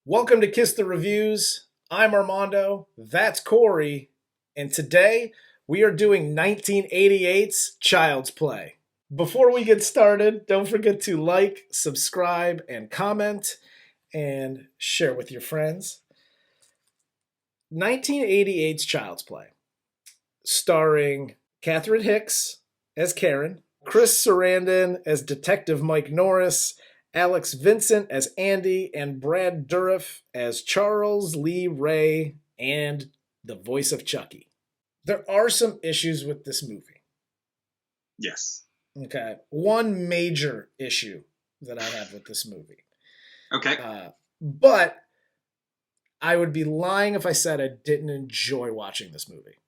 Welcome to Kiss the Reviews. I'm Armando, that's Corey, and today we are doing 1988's Child's Play. Before we get started, don't forget to like, subscribe, and comment, and share with your friends. 1988's Child's Play, starring Catherine Hicks as Karen, Chris Sarandon as Detective Mike Norris, Alex Vincent as Andy, and Brad Dourif as Charles Lee Ray and the voice of Chucky. There are some issues with this movie. Yes. Okay. One major issue that I have with this movie. Okay. But I would be lying if I said I didn't enjoy watching this movie.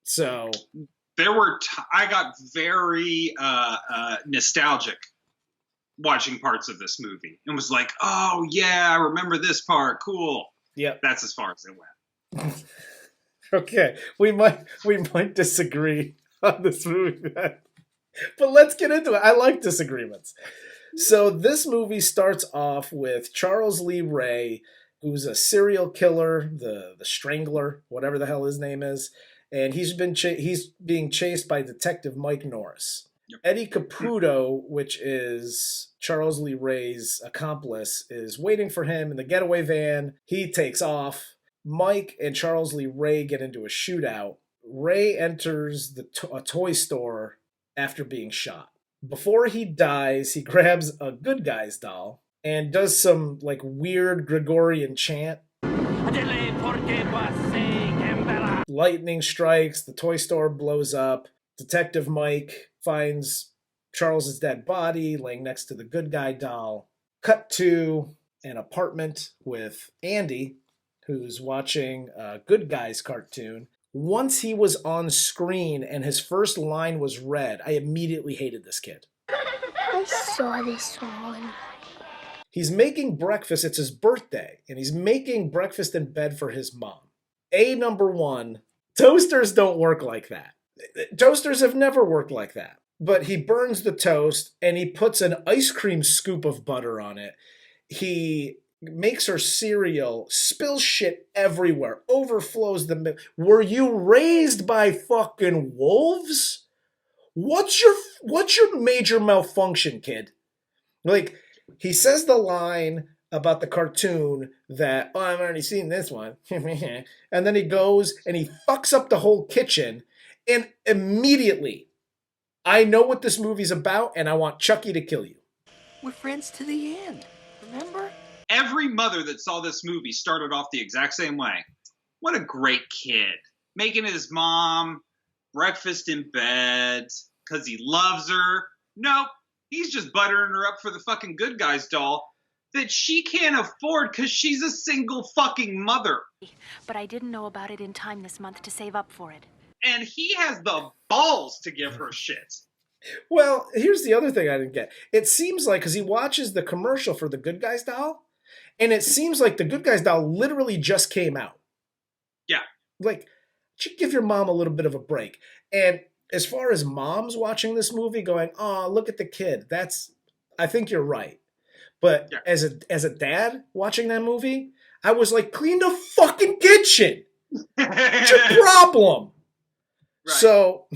So there were I got very nostalgic watching parts of this movie and was like, oh yeah, I remember this part. Cool. Yeah. That's as far as it went. Okay. We might disagree on this movie then. But let's get into it. I like disagreements. So this movie starts off with Charles Lee Ray, who's a serial killer, the Strangler, whatever the hell his name is, and he's being chased by Detective Mike Norris. Yep. Eddie Caputo, which is Charles Lee Ray's accomplice, is waiting for him in the getaway van. He takes off. Mike and Charles Lee Ray get into a shootout. Ray enters a toy store after being shot. Before he dies, he grabs a good guy's doll and does some like weird Gregorian chant. Lightning strikes, the toy store blows up. Detective Mike finds Charles's dead body laying next to the good guy doll. Cut to an apartment with Andy, who's watching a Good Guys cartoon. Once he was on screen and his first line was read, I immediately hated this kid. I saw this one. He's making breakfast. It's his birthday, and he's making breakfast in bed for his mom. Number one, toasters don't work like that. Toasters have never worked like that. But he burns the toast, and he puts an ice cream scoop of butter on it. He makes her cereal, spills shit everywhere, overflows the milk. Were you raised by fucking wolves? What's your major malfunction, kid? Like, he says the line about the cartoon that, oh, I've already seen this one. And then he goes and he fucks up the whole kitchen. And immediately, I know what this movie's about, and I want Chucky to kill you. We're friends to the end, remember? Every mother that saw this movie started off the exact same way. What a great kid. Making his mom breakfast in bed because he loves her. Nope. He's just buttering her up for the fucking Good Guys doll that she can't afford because she's a single fucking mother. But I didn't know about it in time this month to save up for it. And he has the balls to give her shit. Well, here's the other thing I didn't get. It seems like, because he watches the commercial for the Good Guys doll, and it seems like the Good Guys doll literally just came out. Yeah. Like, you give your mom a little bit of a break. And as far as moms watching this movie going, oh, look at the kid, I think you're right. But yeah. as a dad watching that movie, I was like, clean the fucking kitchen. What's your problem? Right. So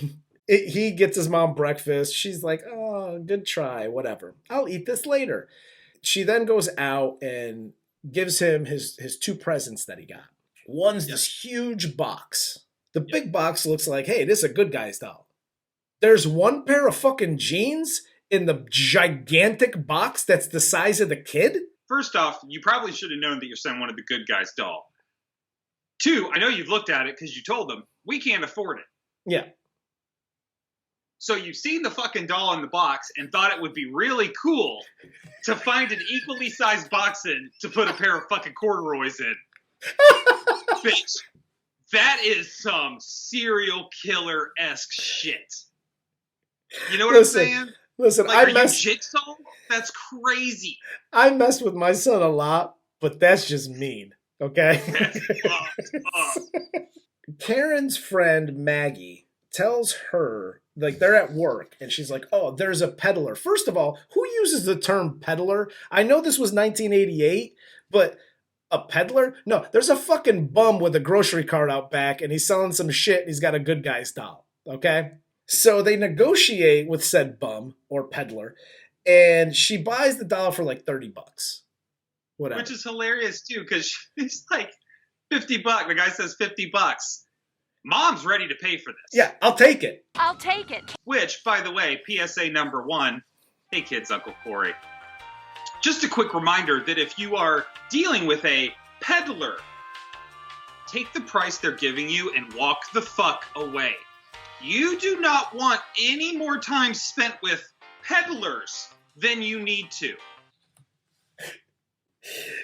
he gets his mom breakfast. She's like, oh, good try, whatever. I'll eat this later. She then goes out and gives him his two presents that he got. One's this huge box. The big box looks like, hey, this is a Good Guy's doll. There's one pair of fucking jeans in the gigantic box that's the size of the kid? First off, you probably should have known that your son wanted the Good Guy's doll. Two, I know you've looked at it because you told them, we can't afford it. Yeah. So you've seen the fucking doll in the box and thought it would be really cool to find an equally sized box in to put a pair of fucking corduroys in. Bitch, that is some serial killer-esque shit. You know what I'm saying? Listen, like, Jigsaw? That's crazy. I mess with my son a lot, but that's just mean, okay? That's Karen's friend Maggie tells her, like, they're at work, and she's like, oh, there's a peddler. First of all, who uses the term peddler? I know this was 1988, but A peddler? No, there's a fucking bum with a grocery cart out back and he's selling some shit and he's got a good guy's doll. Okay? So they negotiate with said bum or peddler and she buys the doll for like $30. Whatever. Which is hilarious too, because it's like $50. The guy says $50. Mom's ready to pay for this. Yeah, I'll take it. I'll take it. Which, by the way, PSA number 1. Hey kids, Uncle Corey. Just a quick reminder that if you are dealing with a peddler, take the price they're giving you and walk the fuck away. You do not want any more time spent with peddlers than you need to.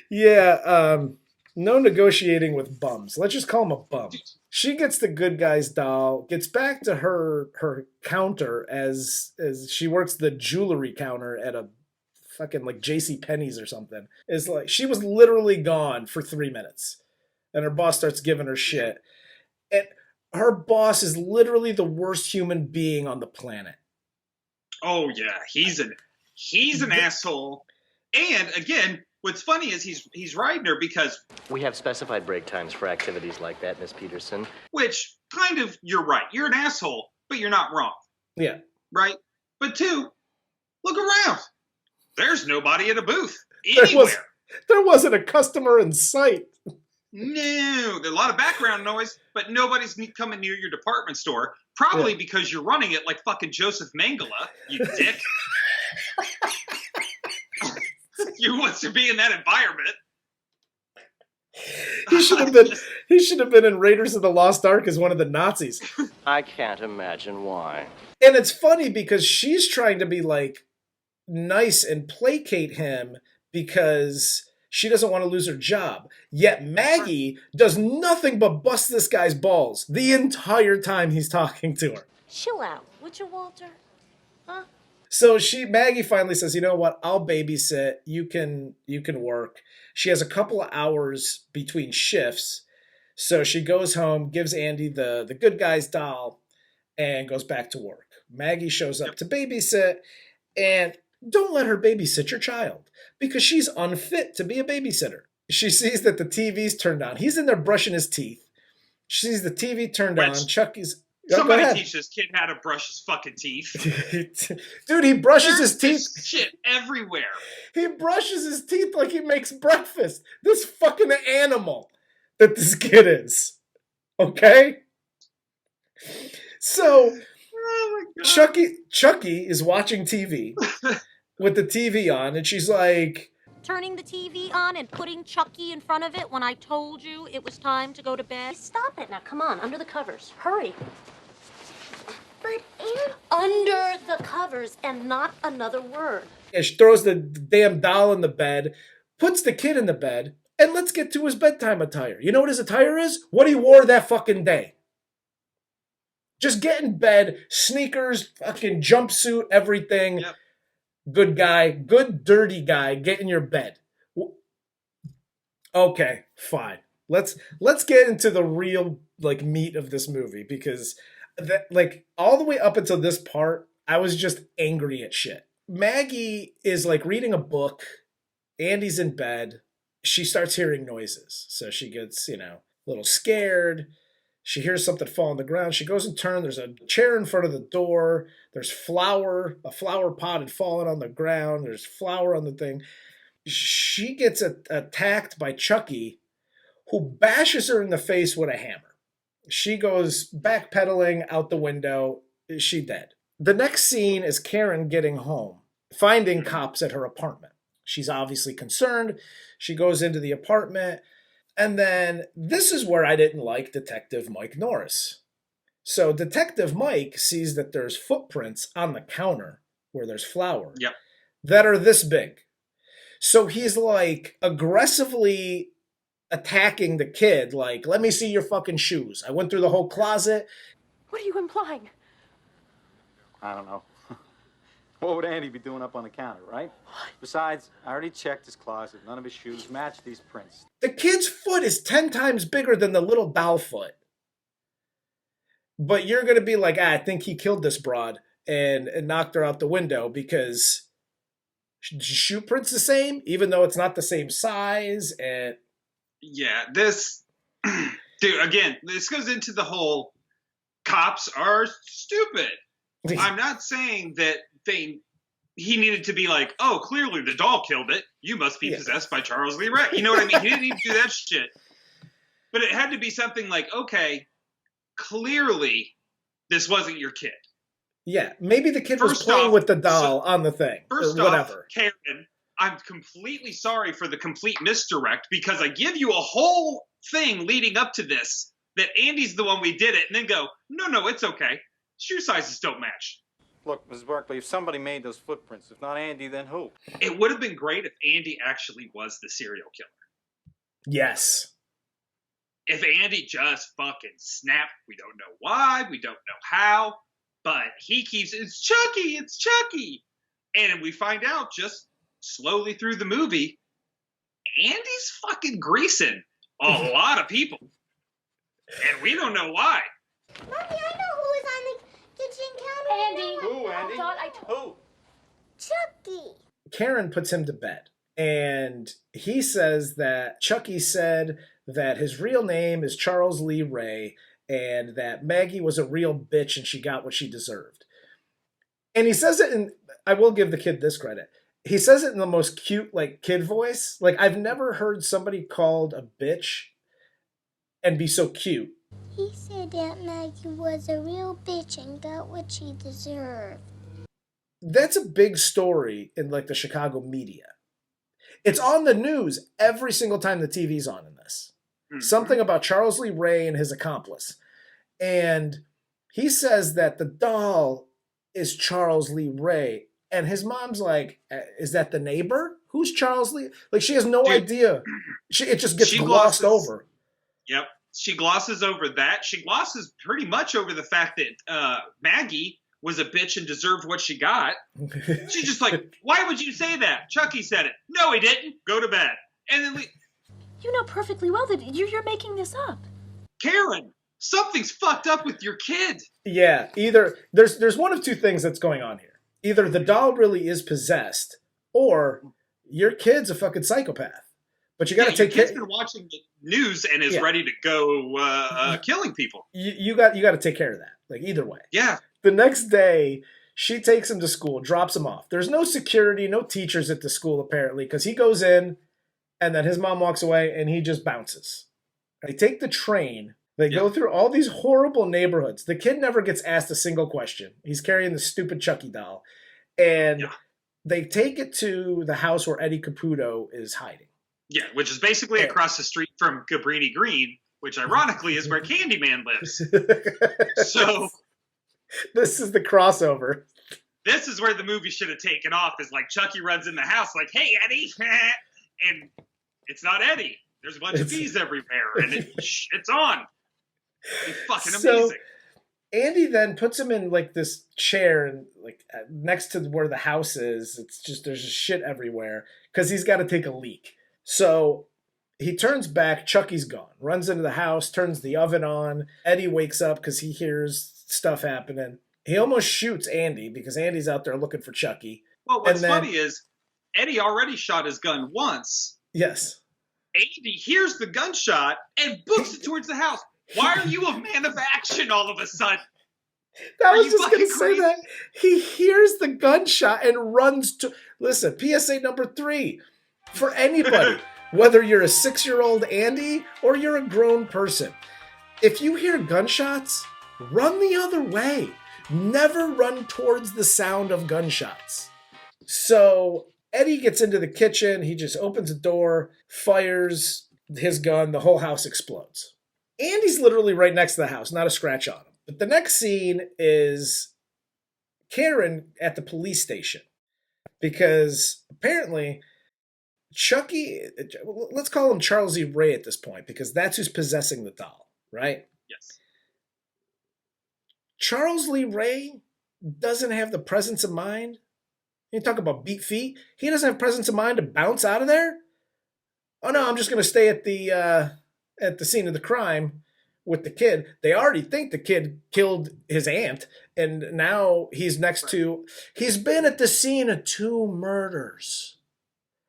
Yeah, no negotiating with bums. Let's just call him a bum. She gets the good guy's doll, gets back to her counter as she works the jewelry counter at a fucking like J.C. Penney's or something. It's like she was literally gone for 3 minutes. And her boss starts giving her shit. And her boss is literally the worst human being on the planet. Oh yeah, he's an asshole. And again, what's funny is he's riding her because We have specified break times for activities like that, Miss Peterson. which kind of you're right. You're an asshole, but you're not wrong, Yeah. right? But 2, look around. There's nobody at a booth There anywhere. wasn't a customer in sight. No, there's a lot of background noise, but nobody's coming near your department store. Probably because you're running it like fucking Joseph Mangala, you dick. You want to be in that environment. He should have been in Raiders of the Lost Ark as one of the Nazis. I can't imagine why. And it's funny because she's trying to be like nice and placate him because she doesn't want to lose her job. Yet Maggie does nothing but bust this guy's balls the entire time he's talking to her. Chill out, would you, Walter? Huh? So Maggie finally says, "You know what? I'll babysit. You can work." She has a couple of hours between shifts. So she goes home, gives Andy the good guy's doll, and goes back to work. Maggie shows up to babysit, and don't let her babysit your child because she's unfit to be a babysitter. She sees that the TV's turned on. He's in there brushing his teeth. She sees the TV turned on. Chucky's... Go Somebody ahead. teach this kid how to brush his fucking teeth. Dude, he brushes his There's teeth. shit everywhere. He brushes his teeth like he makes breakfast. This fucking animal that this kid is. Okay? So, Oh my god. Chucky is watching TV with the TV on, and she's like, Turning the TV on and putting Chucky in front of it when I told you it was time to go to bed? Stop it now, come on, under the covers. Hurry. But Aunt, Under the covers and not another word. and she throws the damn doll in the bed, puts the kid in the bed, and let's get to his bedtime attire. You know what his attire is? What he wore that fucking day. Just get in bed, sneakers, fucking jumpsuit, everything. Yep. Good guy, good dirty guy, get in your bed. Okay, fine. Let's get into the real like meat of this movie because that like all the way up until this part, I was just angry at shit. Maggie is like reading a book. Andy's in bed. She starts hearing noises. So she gets, a little scared. She hears something fall on the ground. She goes and turns. There's a chair in front of the door. There's flour. A flower pot had fallen on the ground. There's flour on the thing. She gets attacked by Chucky, who bashes her in the face with a hammer. She goes backpedaling out the window. She dead. The next scene is Karen getting home, finding cops at her apartment. She's obviously concerned. She goes into the apartment. And then this is where I didn't like Detective Mike Norris. So Detective Mike sees that there's footprints on the counter where there's flour that are this big. So he's like aggressively attacking the kid, like, let me see your fucking shoes. I went through the whole closet. What are you implying? I don't know. What would Andy be doing up on the counter, right? Besides, I already checked his closet. None of his shoes match these prints. The kid's foot is 10 times bigger than the little doll foot. But you're going to be like, I think he killed this broad and knocked her out the window because shoe print's the same, even though it's not the same size. And Yeah, this dude, again, this goes into the whole cops are stupid. I'm not saying that he needed to be like, oh, clearly the doll killed it. You must be possessed by Charles Lee Ray. You know what I mean? He didn't need to do that shit. But it had to be something like, okay, clearly this wasn't your kid. Yeah, maybe the kid was playing with the doll on the thing or whatever. Off, Karen, I'm completely sorry for the complete misdirect because I give you a whole thing leading up to this that Andy's the one we did it, and then go, no, it's okay. Shoe sizes don't match. Look, Ms. Barkley, if somebody made those footprints, if not Andy, then who? It would have been great if Andy actually was the serial killer. Yes. If Andy just fucking snapped, we don't know why, we don't know how, but he keeps, it's Chucky. And we find out just slowly through the movie, Andy's fucking greasing a lot of people. And we don't know why. Mommy, I know who was on the kitchen counter. Andy. Who, Andy? Who? Chucky. Karen puts him to bed, and he says that Chucky said that his real name is Charles Lee Ray, and that Maggie was a real bitch and she got what she deserved. And he says it in, I will give the kid this credit, he says it in the most cute, like, kid voice. Like, I've never heard somebody called a bitch and be so cute. He said that Maggie was a real bitch and got what she deserved. That's a big story in, like, the Chicago media. It's on the news every single time the TV's on in this. Something about Charles Lee Ray and his accomplice. And he says that the doll is Charles Lee Ray. And his mom's like, is that the neighbor? Who's Charles Lee? Like, she has no idea. It just gets glossed over. Yep. She glosses over that. She glosses pretty much over the fact that Maggie was a bitch and deserved what she got. She's just like, why would you say that? Chucky said it. No, he didn't. Go to bed. And then You know perfectly well that you're making this up. Karen, something's fucked up with your kid. Yeah, either there's one of two things that's going on here. Either the doll really is possessed, or your kid's a fucking psychopath. But you got to take care. Your kid's been watching the news and is ready to go killing people. You got to take care of that. Like, either way. Yeah. The next day, she takes him to school, drops him off. There's no security, no teachers at the school apparently, because he goes in, and then his mom walks away, and he just bounces. They take the train. They go through all these horrible neighborhoods. The kid never gets asked a single question. He's carrying the stupid Chucky doll. And they take it to the house where Eddie Caputo is hiding. Yeah, which is basically across the street from Cabrini Green, which ironically is where Candyman lives. So this is the crossover. This is where the movie should have taken off, is like Chucky runs in the house like, hey, Eddie. And it's not Eddie. There's a bunch of bees everywhere, and it's on. It's fucking amazing. Andy then puts him in, like, this chair and, like, next to where the house is. It's just, there's just shit everywhere because he's got to take a leak. So he turns back. Chucky's gone. Runs into the house, turns the oven on. Eddie wakes up because he hears stuff happening. He almost shoots Andy because Andy's out there looking for Chucky. Well, what's funny is Eddie already shot his gun once. Yes. Andy hears the gunshot and books it towards the house. Why are you a man of action all of a sudden? I was just going to say that. He hears the gunshot and runs to... Listen, PSA number 3. For anybody, whether you're a 6-year-old Andy or you're a grown person, if you hear gunshots, run the other way. Never run towards the sound of gunshots. So Eddie gets into the kitchen. He just opens a door, fires his gun. The whole house explodes. Andy's literally right next to the house, not a scratch on him. But the next scene is Karen at the police station. Because apparently Chucky, let's call him Charles E. Ray at this point, because that's who's possessing the doll, right? Yes. Charles Lee Ray doesn't have the presence of mind. You talk about beat feet. He doesn't have presence of mind to bounce out of there. Oh no, I'm just going to stay at the scene of the crime with the kid. They already think the kid killed his aunt, and now he's next to. He's been at the scene of 2 murders.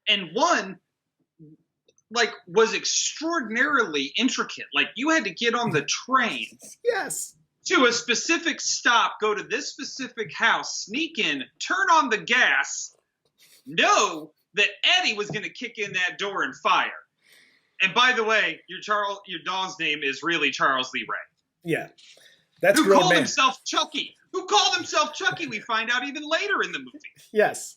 And one, was extraordinarily intricate. Like, you had to get on the train Yes. to a specific stop, go to this specific house, sneak in, turn on the gas, know that Eddie was going to kick in that door and fire. And by the way, your doll's name is really Charles Lee Ray. Yeah. That's who grown called man. himself Chucky. Who called himself Chucky, we find out even later in the movie. Yes.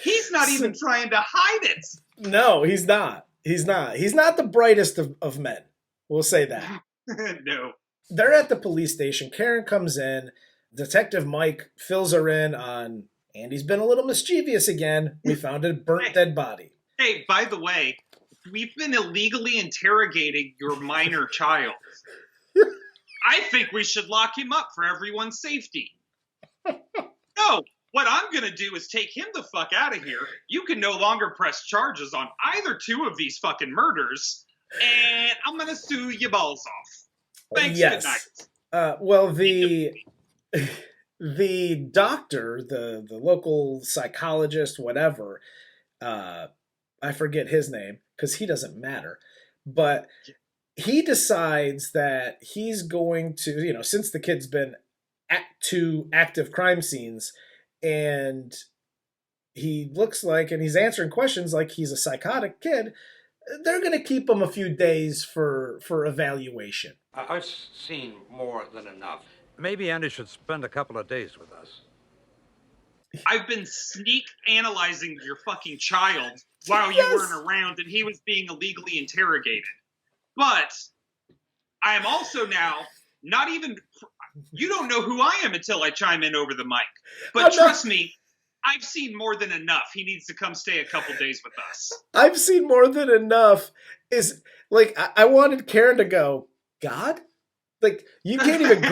He's not even trying to hide it. No, he's not. He's not. He's not the brightest of men. We'll say that. No. They're at the police station. Karen comes in. Detective Mike fills her in on Andy's been a little mischievous again. We found a burnt dead body. Hey, by the way, we've been illegally interrogating your minor child. I think we should lock him up for everyone's safety. No, what I'm going to do is take him the fuck out of here. You can no longer press charges on either two of these fucking murders, and I'm going to sue your balls off. Thanks, yes. good night. Well, the doctor, the local psychologist, whatever, I forget his name because he doesn't matter, but he decides that he's going to, since the kid's been at 2 active crime scenes, and he looks like, and he's answering questions like he's a psychotic kid, they're going to keep him a few days for evaluation. I've seen more than enough. Maybe Andy should spend a couple of days with us. I've been sneak analyzing your fucking child while you weren't around and he was being illegally interrogated. But I am also now not even... You don't know who I am until I chime in over the mic. But trust me, I've seen more than enough. He needs to come stay a couple days with us. I've seen more than enough is like I wanted Karen to go, God? Like you can't even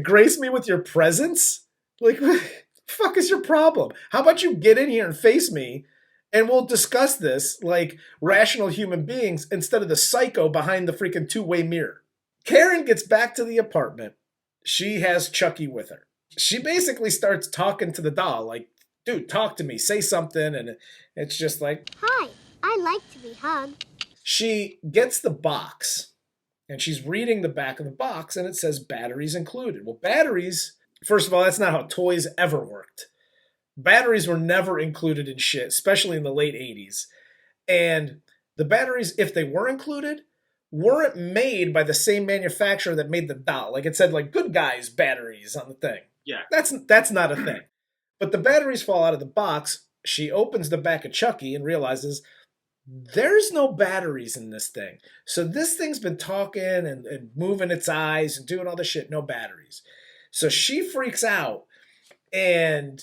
grace me with your presence? Like what the fuck is your problem? How about you get in here and face me and we'll discuss this like rational human beings instead of the psycho behind the freaking two-way mirror. Karen gets back to the apartment. She has Chucky with her. She basically starts talking to the doll, like, dude, talk to me, say something, and it's just like, Hi, I like to be hugged. She gets the box, and she's reading the back of the box, and it says batteries included. Well, batteries, first of all, that's not how toys ever worked. Batteries were never included in shit, especially in the late 80s. And the batteries, if they were included, weren't made by the same manufacturer that made the doll. Like it said, like, Good Guys batteries on the thing. Yeah. That's not a thing. But the batteries fall out of the box. She opens the back of Chucky and realizes there's no batteries in this thing. So this thing's been talking and moving its eyes and doing all this shit, no batteries. So she freaks out, and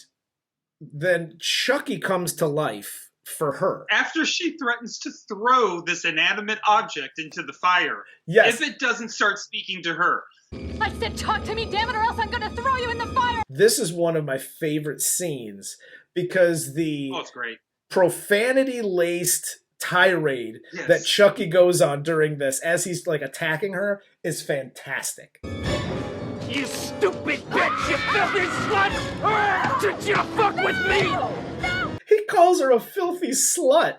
then Chucky comes to life for her. After she threatens to throw this inanimate object into the fire, yes, if it doesn't start speaking to her. I said talk to me, damn it, or else I'm gonna throw you in the fire! This is one of my favorite scenes because the it's great. profanity-laced tirade that Chucky goes on during this as he's like attacking her is fantastic. You stupid bitch, you filthy slut! Did you fuck with me? He calls her a filthy slut.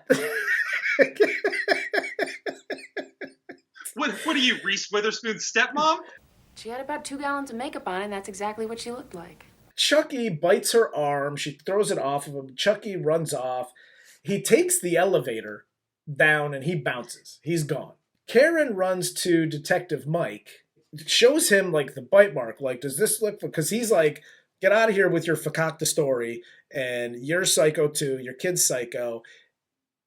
What are you, Reese Witherspoon's stepmom? She had about 2 gallons of makeup on, and that's exactly what she looked like. Chucky bites her arm. She throws it off of him. Chucky runs off. He takes the elevator down and he bounces. He's gone. Karen runs to Detective Mike, shows him like the bite mark. Like, does this look, because he's like, get out of here with your fakakta story, and you're psycho too, your kid's psycho.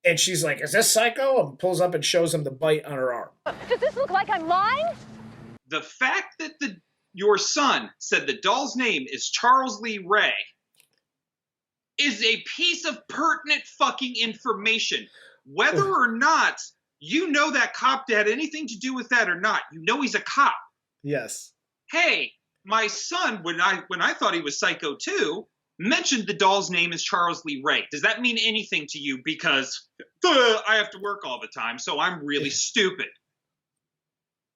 And she's like, is this psycho? And pulls up and shows him the bite on her arm. Does this look like I'm lying? The fact that your son said the doll's name is Charles Lee Ray is a piece of pertinent fucking information. Whether or not you know that cop had anything to do with that or not, you know he's a cop. Yes. Hey, my son, when I thought he was psycho too, mentioned the doll's name is Charles Lee Ray. Does that mean anything to you? Because I have to work all the time, so I'm really stupid.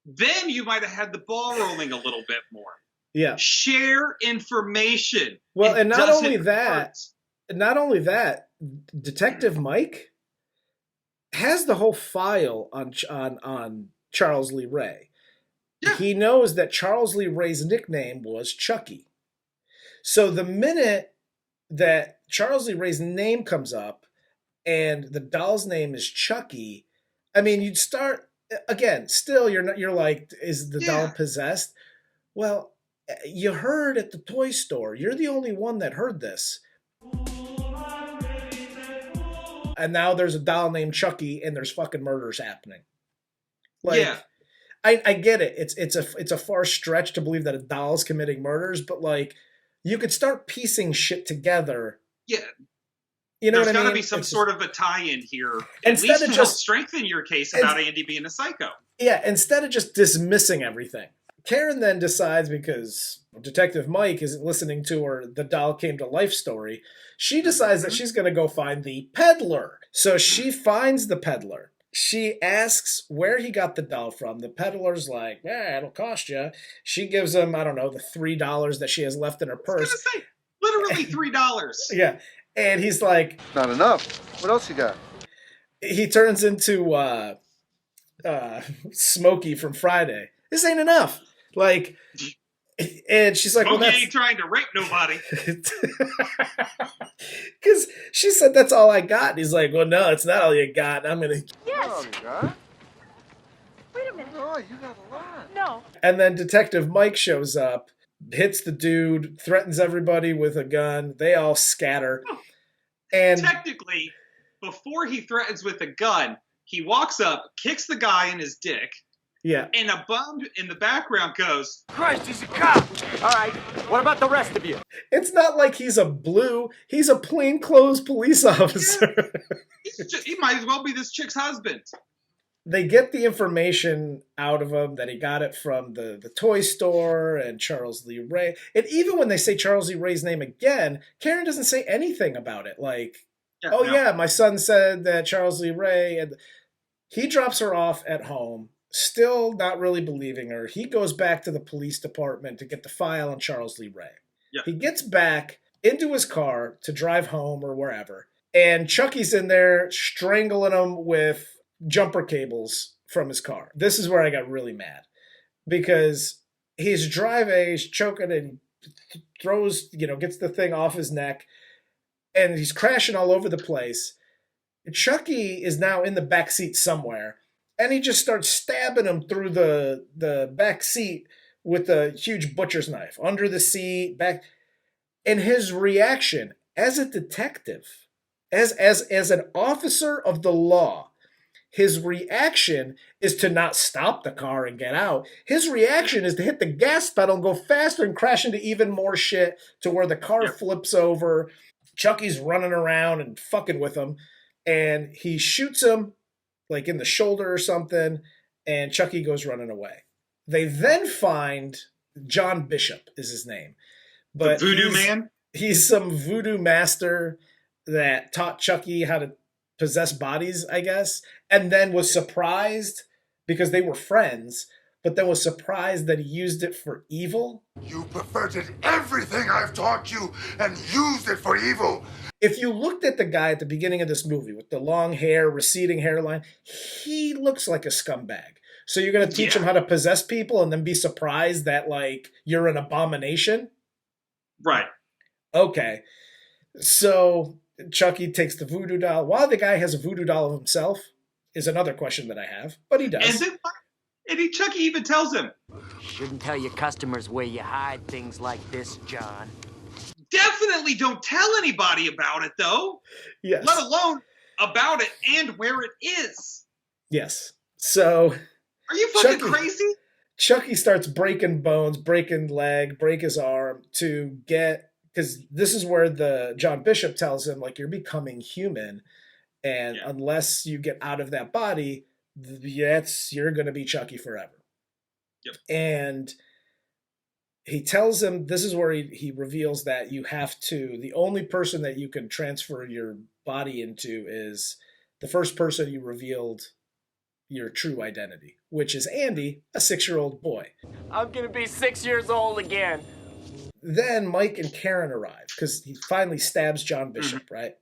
Then you might have had the ball rolling a little bit more. Yeah. Share information. Well, and not only that, Detective Mike, has the whole file on Charles Lee Ray. Yeah. He knows that Charles Lee Ray's nickname was Chucky. So the minute that Charles Lee Ray's name comes up and the doll's name is Chucky, I mean, you'd start again. Still, you're like, is the doll possessed? Well, you heard at the toy store. You're the only one that heard this. And now there's a doll named Chucky, and there's fucking murders happening. Like, yeah. I get it. It's a far stretch to believe that a doll's committing murders, but like, you could start piecing shit together. Yeah. You know There's what I mean? got to be some sort of a tie-in here, at Instead least of to help just- strengthen your case about Andy being a psycho. Yeah, instead of just dismissing everything. Karen then decides, because Detective Mike isn't listening to her The Doll Came to Life story, she decides that she's going to go find the peddler. So she finds the peddler. She asks where he got the doll from. The peddler's like, yeah, it'll cost you. She gives him, I don't know, the $3 that she has left in her purse. I was going to say, literally $3. Yeah. And he's like... Not enough. What else you got? He turns into Smokey from Friday. This ain't enough. Like, and she's like, Smokey well, ain't trying to rape nobody. Because she said, that's all I got. And he's like, well, no, it's not all you got. I'm going to... Yes. All you got? Wait a minute. Oh, you got a lot. No. And then Detective Mike shows up, hits the dude, threatens everybody with a gun. They all scatter. And technically, before he threatens with a gun, he walks up, kicks the guy in his dick, yeah, and a bum in the background goes, Christ, he's a cop! All right, what about the rest of you? It's not like he's a blue. He's a plainclothes police officer. he might as well be this chick's husband. They get the information out of him that he got it from the toy store and Charles Lee Ray. And even when they say Charles Lee Ray's name again, Karen doesn't say anything about it. Like, yeah, my son said that Charles Lee Ray. And he drops her off at home, still not really believing her. He goes back to the police department to get the file on Charles Lee Ray. Yeah. He gets back into his car to drive home or wherever. And Chucky's in there strangling him with jumper cables from his car. This is where I got really mad, because he's driving, he's choking, and throws, gets the thing off his neck, and he's crashing all over the place. Chucky is now in the back seat somewhere, and he just starts stabbing him through the back seat with a huge butcher's knife under the seat, back. And his reaction as a detective, as an officer of the law, his reaction is to not stop the car and get out. His reaction is to hit the gas pedal and go faster and crash into even more shit to where the car flips over. Chucky's running around and fucking with him. And he shoots him like in the shoulder or something. And Chucky goes running away. They then find John Bishop is his name. But the voodoo man? He's some voodoo master that taught Chucky how to possess bodies, I guess, and then was surprised because they were friends, but then was surprised that he used it for evil. You perverted everything I've taught you and used it for evil. If you looked at the guy at the beginning of this movie with the long hair, receding hairline, he looks like a scumbag. So you're going to teach him how to possess people and then be surprised that, like, you're an abomination? Right. Okay. So Chucky takes the voodoo doll. Why the guy has a voodoo doll of himself is another question that I have, but he does. And Chucky even tells him, Shouldn't tell your customers where you hide things like this, John. Definitely don't tell anybody about it, though. Yes. Let alone about it and where it is. Yes. So... Are you fucking crazy? Chucky starts breaking bones, breaking leg, break his arm to get... Because this is where the John Bishop tells him, like, you're becoming human. And unless you get out of that body, you're going to be Chucky forever. Yep. And he tells him, this is where he reveals that you have to, the only person that you can transfer your body into is the first person you revealed your true identity, which is Andy, a 6-year-old boy. I'm going to be 6 years old again. Then Mike and Karen arrive because he finally stabs John Bishop, right?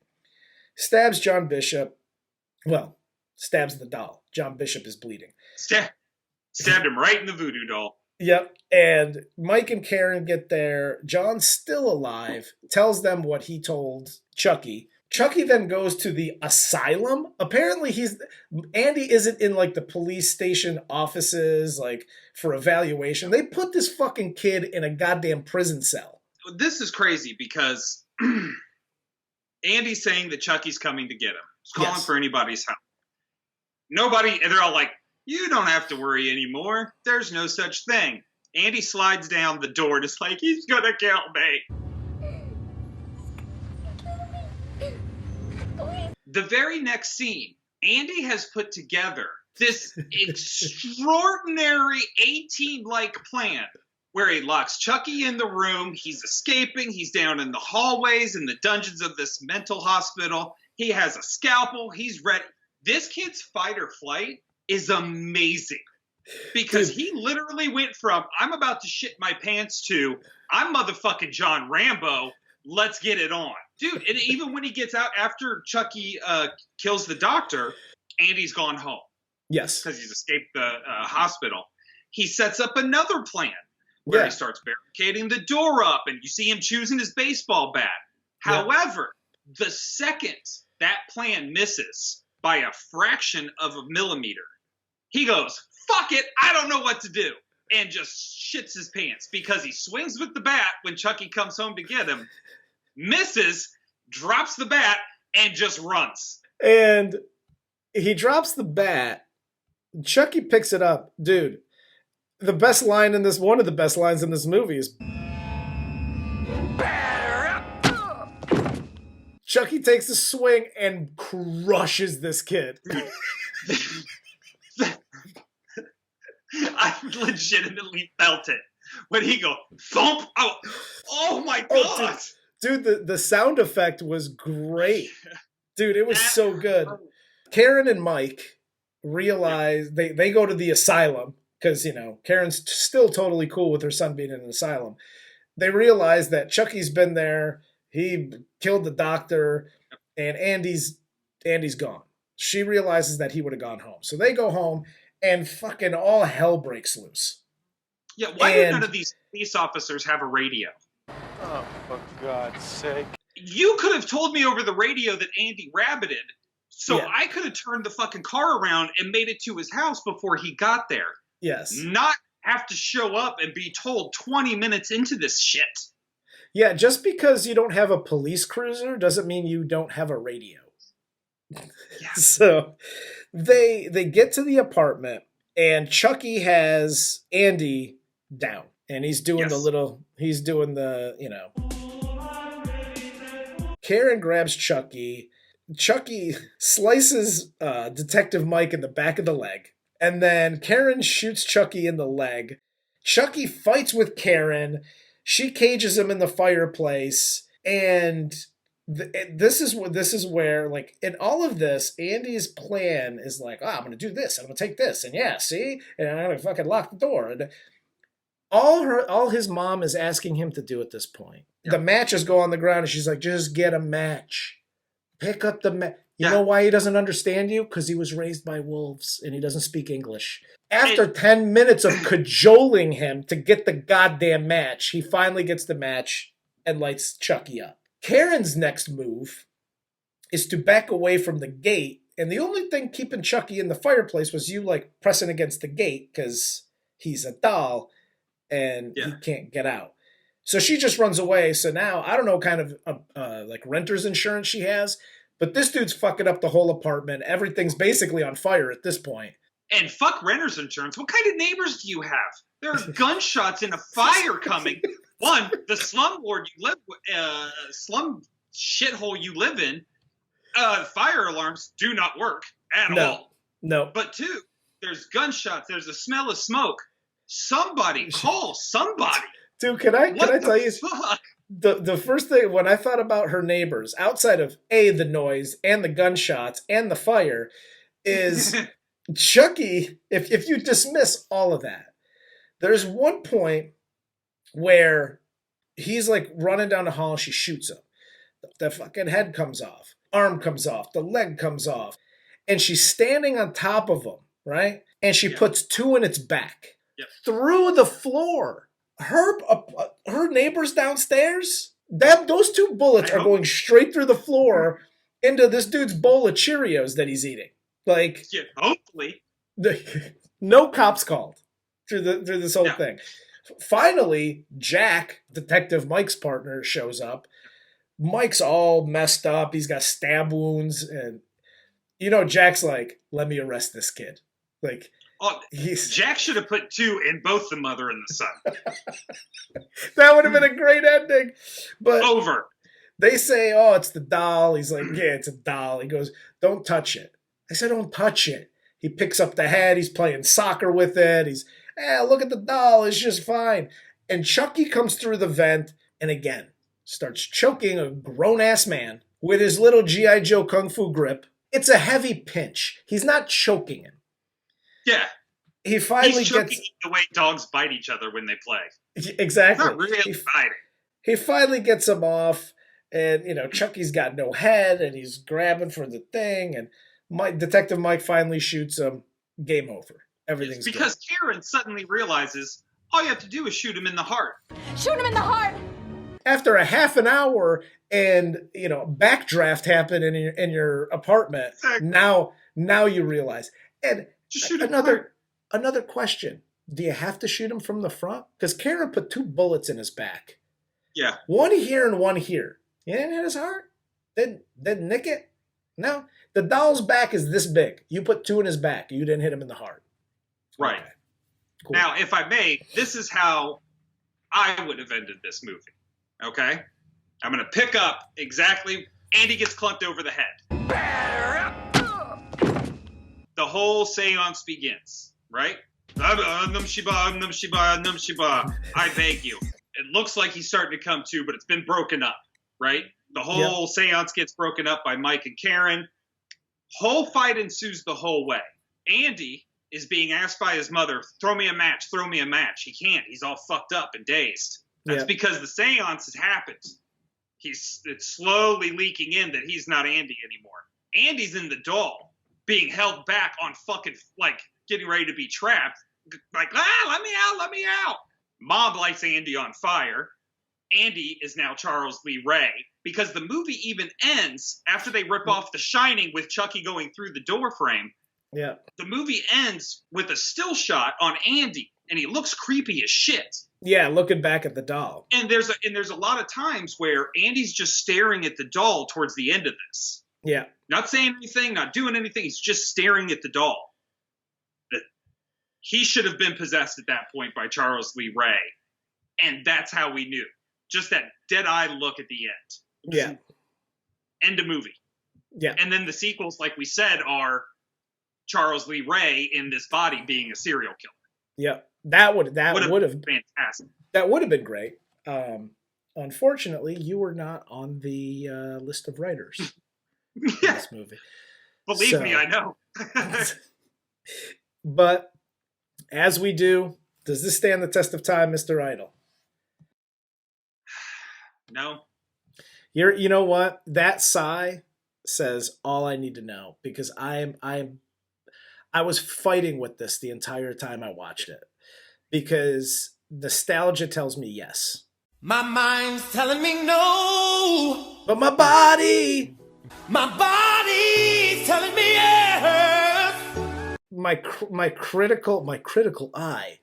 Stabs John Bishop. Well, Stabs the doll. John Bishop is bleeding. Stabbed him right in the voodoo doll. Yep. And Mike and Karen get there. John's still alive. Tells them what he told Chucky. Chucky then goes to the asylum. Apparently Andy isn't in like the police station offices like for evaluation. They put this fucking kid in a goddamn prison cell. This is crazy because Andy's saying that Chucky's coming to get him. He's calling for anybody's help. Nobody, and they're all like, you don't have to worry anymore. There's no such thing. Andy slides down the door just like, he's gonna kill me. The very next scene, Andy has put together this extraordinary A-Team-like plan where he locks Chucky in the room, he's escaping, he's down in the hallways, in the dungeons of this mental hospital, he has a scalpel, he's ready. This kid's fight or flight is amazing because he literally went from I'm about to shit my pants to I'm motherfucking John Rambo. Let's get it on. Dude, and even when he gets out after Chucky kills the doctor, Andy's gone home. Yes. Because he's escaped the hospital. He sets up another plan where he starts barricading the door up and you see him choosing his baseball bat. However, the second that plan misses by a fraction of a millimeter, he goes, fuck it, I don't know what to do, and just shits his pants because he swings with the bat when Chucky comes home to get him, misses, drops the bat, and just runs. And he drops the bat. Chucky picks it up. Dude, one of the best lines in this movie is Chucky takes a swing and crushes this kid. I legitimately felt it when he go thump. Oh my god, dude! The sound effect was great, dude. It was so good. Karen and Mike realize they go to the asylum because Karen's still totally cool with her son being in an asylum. They realize that Chucky's been there. He killed the doctor, and Andy's gone. She realizes that he would have gone home, so they go home. And fucking all hell breaks loose. Yeah, why do none of these police officers have a radio? Oh, for God's sake. You could have told me over the radio that Andy rabbited, so I could have turned the fucking car around and made it to his house before he got there. Yes. Not have to show up and be told 20 minutes into this shit. Yeah, just because you don't have a police cruiser doesn't mean you don't have a radio. Yeah. So they get to the apartment and Chucky has Andy down and he's doing Karen grabs Chucky. Chucky slices Detective Mike in the back of the leg, and then Karen shoots Chucky in the leg. Chucky fights with Karen. She cages him in the fireplace, and this is where, like, in all of this, Andy's plan is like, I'm going to do this, I'm going to take this, and see? And I'm going to fucking lock the door. And all his mom is asking him to do at this point. The matches go on the ground, and she's like, just get a match. Pick up the match. You know why he doesn't understand you? Because he was raised by wolves, and he doesn't speak English. After 10 minutes of cajoling him to get the goddamn match, he finally gets the match and lights Chucky up. Karen's next move is to back away from the gate, and the only thing keeping Chucky in the fireplace was you, like, pressing against the gate because he's a doll and he can't get out. So she just runs away. So now, I don't know what kind of like renter's insurance she has, but this dude's fucking up the whole apartment. Everything's basically on fire at this point. And fuck renter's insurance. What kind of neighbors do you have? There are gunshots and a fire coming. One, the slumlord you live, slum shithole you live in, fire alarms do not work at all. No. But two, there's gunshots. There's a smell of smoke. Somebody call somebody. Dude, can I tell you? The first thing when I thought about her neighbors, outside of the noise and the gunshots and the fire, is Chucky. If you dismiss all of that, there's one point where he's like running down the hall and she shoots him. The fucking head comes off, arm comes off, the leg comes off, and she's standing on top of him, right? And she Yeah. puts two in its back. Yep. Through the floor. Her neighbors downstairs, those two bullets are going straight through the floor into this dude's bowl of Cheerios that he's eating. Like, Yeah, hopefully. No cops called through this whole thing. Finally, Jack, Detective Mike's partner, shows up. Mike's all messed up. He's got stab wounds, and Jack's like, "Let me arrest this kid." Like, Jack should have put two in both the mother and the son. That would have been a great ending. But over. They say, "Oh, it's the doll." He's like, "Yeah, it's a doll." He goes, "Don't touch it." I said, "Don't touch it." He picks up the head. He's playing soccer with it. He's, look at the doll. It's just fine. And Chucky comes through the vent and again starts choking a grown-ass man with his little G.I. Joe Kung Fu grip. It's a heavy pinch. He's not choking him. Yeah. He's choking the way dogs bite each other when they play. Exactly. It's not really biting. He finally gets him off, and Chucky's got no head, and he's grabbing for the thing, and Detective Mike finally shoots him. Game over. Everything's because good. Karen suddenly realizes all you have to do is shoot him in the heart. Shoot him in the heart. After a half an hour and backdraft happened in your apartment, exactly. now you realize. And just shoot another question: do you have to shoot him from the front? Because Karen put two bullets in his back. Yeah, one here and one here. You didn't hit his heart. Didn't nick it. No, the doll's back is this big. You put two in his back. You didn't hit him in the heart. Right. Okay. Cool. Now, if I may, this is how I would have ended this movie. Okay? I'm going to pick up exactly. Andy gets clunked over the head. The whole seance begins, right? Num shiba, num shiba, num shiba. I beg you. It looks like he's starting to come to, but it's been broken up, right? The whole seance gets broken up by Mike and Karen. Whole fight ensues the whole way. Andy is being asked by his mother, throw me a match. He can't. He's all fucked up and dazed. That's because the seance has happened. It's slowly leaking in that he's not Andy anymore. Andy's in the doll, being held back on fucking, getting ready to be trapped. Let me out. Mom lights Andy on fire. Andy is now Charles Lee Ray, because the movie even ends after they rip off The Shining with Chucky going through the door frame. Yeah. The movie ends with a still shot on Andy, and he looks creepy as shit. Yeah, looking back at the doll. And there's a lot of times where Andy's just staring at the doll towards the end of this. Yeah. Not saying anything, not doing anything. He's just staring at the doll. He should have been possessed at that point by Charles Lee Ray. And that's how we knew. Just that dead-eyed look at the end. Yeah. End of movie. Yeah. And then the sequels, like we said, are Charles Lee Ray in this body being a serial killer. Yeah. That would have been fantastic. That would have been great. Unfortunately, you were not on the list of writers in this movie. Believe me, I know. But as we do, does this stand the test of time, Mr. Idol? No. You know what? That sigh says all I need to know, because I was fighting with this the entire time I watched it, because nostalgia tells me yes. My mind's telling me no, but my body's telling me yes. My critical eye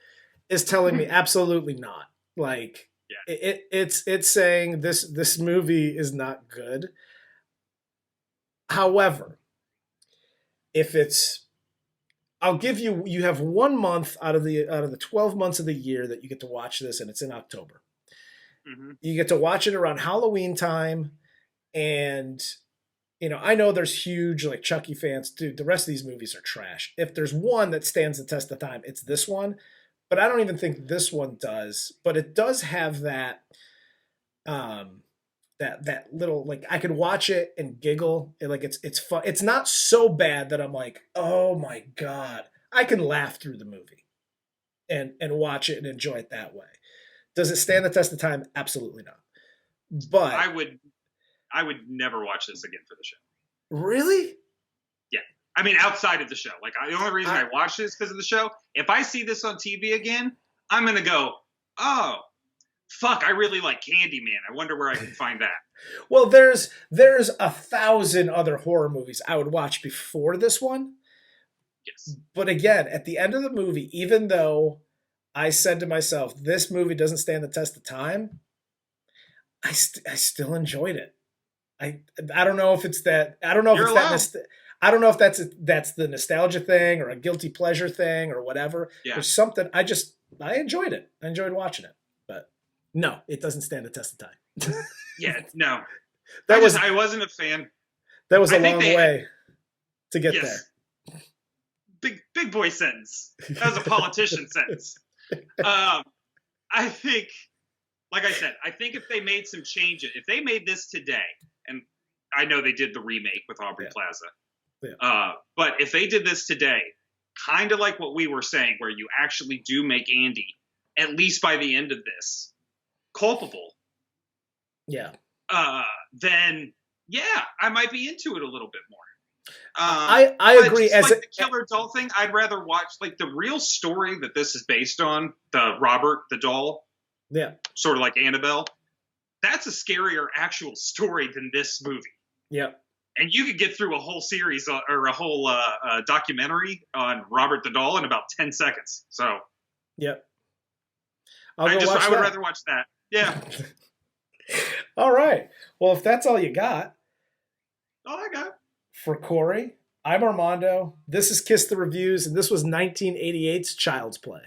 is telling me absolutely not. Like, it's saying this movie is not good. However, I'll give you have 1 month out of the 12 months of the year that you get to watch this, and it's in October. Mm-hmm. You get to watch it around Halloween time, and I know there's huge Chucky fans. Dude, the rest of these movies are trash. If there's one that stands the test of time, it's this one. But I don't even think this one does. But it does have that that little, I could watch it and giggle. It's fun. It's not so bad that I'm like, oh my God. I can laugh through the movie and watch it and enjoy it that way. Does it stand the test of time? Absolutely not. But I would never watch this again for the show. Really? Yeah. I mean, outside of the show. Like, the only reason I watched this because of the show. If I see this on TV again, I'm going to go, oh, fuck, I really like Candyman. I wonder where I can find that. Well, there's 1,000 other horror movies I would watch before this one. Yes. But again, at the end of the movie, even though I said to myself, this movie doesn't stand the test of time, I still enjoyed it. I don't know if it's that. I don't know if You're it's that. I don't know if that's the nostalgia thing or a guilty pleasure thing or whatever. Yeah. There's something I enjoyed it. I enjoyed watching it. But no, it doesn't stand the test of time. Yeah, no. I wasn't a fan. That was a long way to get there. Big boy sentence. That was a politician sentence. I think, like I said, I think if they made some changes, if they made this today, and I know they did the remake with Aubrey Plaza, but if they did this today, kind of like what we were saying, where you actually do make Andy, at least by the end of this, culpable. Yeah. Then I might be into it a little bit more. I agree. As the killer doll thing, I'd rather watch like the real story that this is based on, the Robert the doll. Yeah. Sort of like Annabelle. That's a scarier actual story than this movie. Yeah. And you could get through a whole series or a whole documentary on Robert the doll in about 10 seconds. So. Yep. I would rather watch that. Yeah. All right. Well, if that's all you got. All I got. For Corey, I'm Armando. This is Kiss the Reviews, and this was 1988's Child's Play.